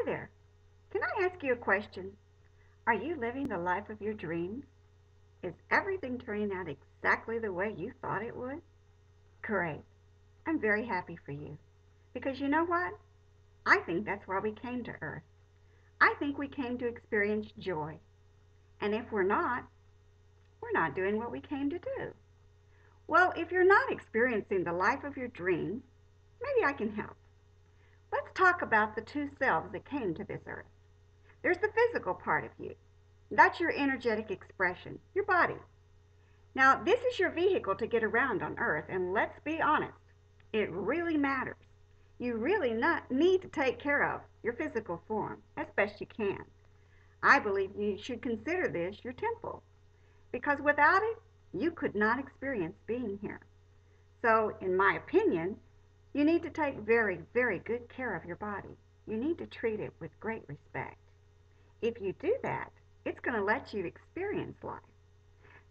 there. Can I ask you a question? Are you living the life of your dreams? Is everything turning out exactly the way you thought it would? Great. I'm very happy for you. Because you know what? I think that's why we came to Earth. I think we came to experience joy. And if we're not doing what we came to do. Well, if you're not experiencing the life of your dreams, maybe I can help. Let's talk about the two selves that came to this Earth. There's the physical part of you. That's your energetic expression, your body. Now, this is your vehicle to get around on Earth, and let's be honest, it really matters. You really need to take care of your physical form as best you can. I believe you should consider this your temple, because without it, you could not experience being here. So, in my opinion, you need to take very, very good care of your body. You need to treat it with great respect. If you do that, it's going to let you experience life.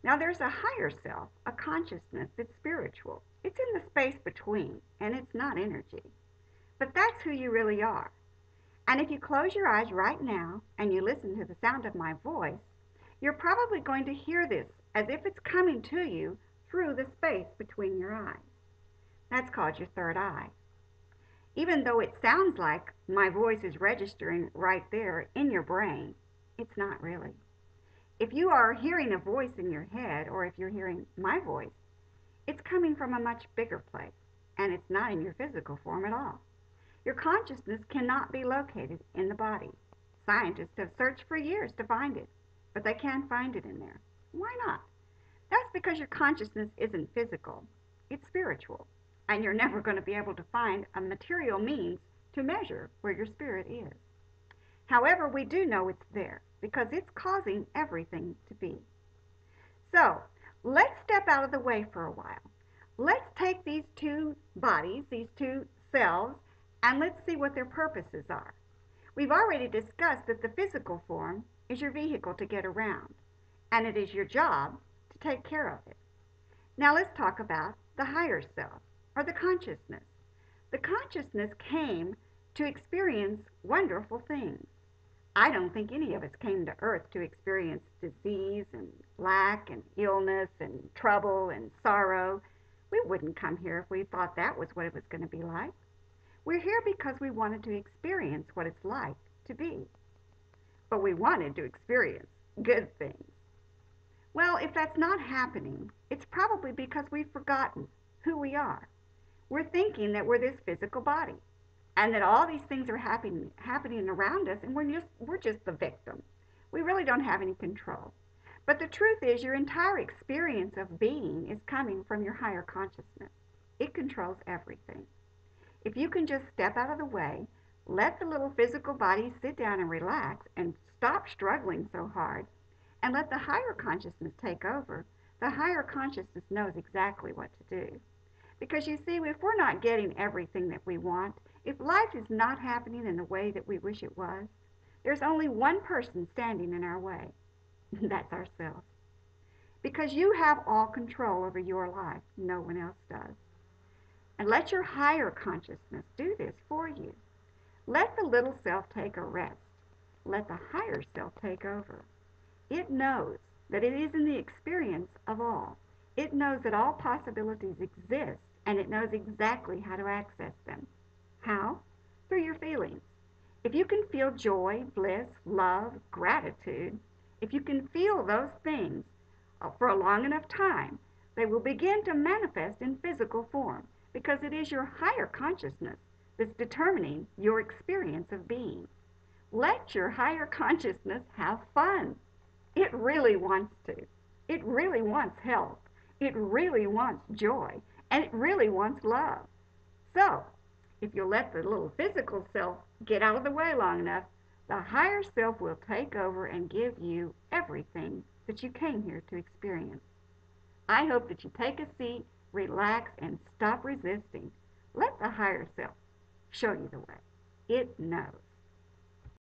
Now, there's a higher self, a consciousness that's spiritual. It's in the space between, and it's not energy. But that's who you really are. And if you close your eyes right now and you listen to the sound of my voice, you're probably going to hear this as if it's coming to you through the space between your eyes. That's called your third eye. Even though it sounds like my voice is registering right there in your brain, it's not really. If you are hearing a voice in your head, or if you're hearing my voice, it's coming from a much bigger place, and it's not in your physical form at all. Your consciousness cannot be located in the body. Scientists have searched for years to find it, but they can't find it in there. Why not? That's because your consciousness isn't physical, it's spiritual, and you're never going to be able to find a material means to measure where your spirit is. However, we do know it's there because it's causing everything to be. So, let's step out of the way for a while. Let's take these two bodies, these two selves, and let's see what their purposes are. We've already discussed that the physical form is your vehicle to get around, and it is your job to take care of it. Now let's talk about the higher self, or the consciousness. The consciousness came to experience wonderful things. I don't think any of us came to Earth to experience disease and lack and illness and trouble and sorrow. We wouldn't come here if we thought that was what it was going to be like. We're here because we wanted to experience what it's like to be. But we wanted to experience good things. Well, if that's not happening, it's probably because we've forgotten who we are. We're thinking that we're this physical body and that all these things are happening around us, and we're just the victim. We really don't have any control. But the truth is, your entire experience of being is coming from your higher consciousness. It controls everything. If you can just step out of the way, let the little physical body sit down and relax and stop struggling so hard, and let the higher consciousness take over, the higher consciousness knows exactly what to do. Because you see, if we're not getting everything that we want, if life is not happening in the way that we wish it was, there's only one person standing in our way. That's ourselves. Because you have all control over your life. No one else does. And let your higher consciousness do this for you. Let the little self take a rest. Let the higher self take over. It knows that it is in the experience of all. It knows that all possibilities exist, and it knows exactly how to access them. How? Through your feelings. If you can feel joy, bliss, love, gratitude, if you can feel those things for a long enough time, they will begin to manifest in physical form because it is your higher consciousness that's determining your experience of being. Let your higher consciousness have fun. It really wants to. It really wants health. It really wants joy. And it really wants love. So, if you let the little physical self get out of the way long enough, the higher self will take over and give you everything that you came here to experience. I hope that you take a seat, relax, and stop resisting. Let the higher self show you the way. It knows.